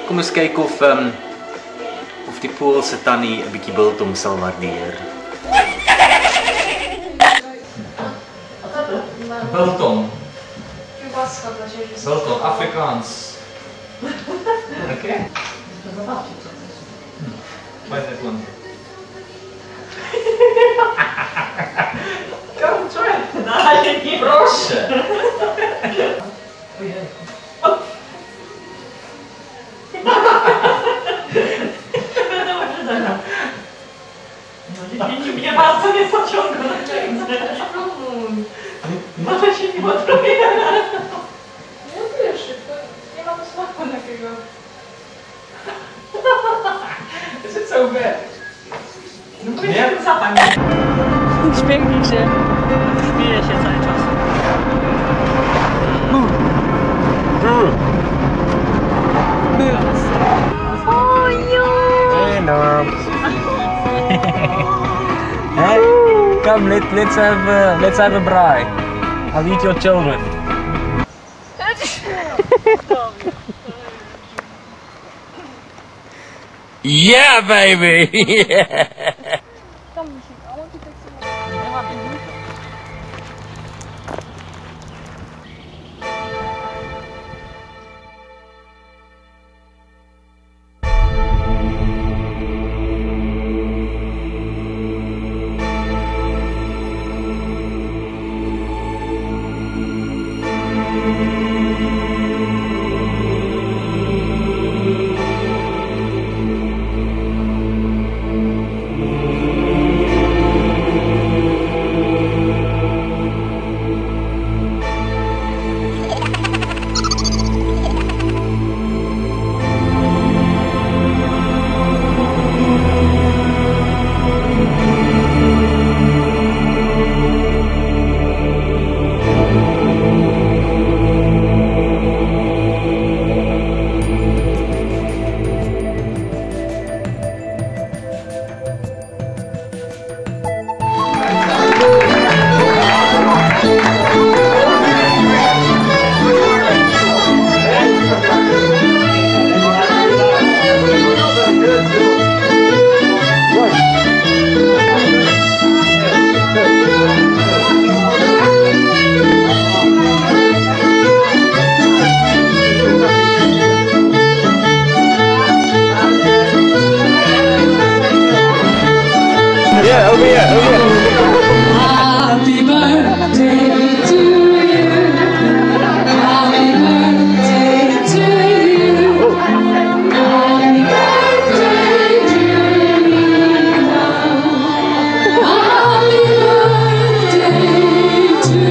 Kom eens kijken of die Poolse tannie een beetje biltong zal waarderen. Biltong. Biltong, Afrikaans. Oké. Wat is dit man? Kom, try. Proszę. Nie bardzo mnie pociągnął. Może się nie odrobię. No wiesz, nie mam smaku takiego. Is it so bad? No nie? Zapach. Śmiechnij się. Śmieję się cały czas. Hello. Hey, come, let's have a braai. I'll eat your children. Yeah, baby. Yeah. Come, I want to take some. Yeah, over here, over here. Happy birthday to you. Happy birthday to you. Happy birthday to you. Happy birthday to you.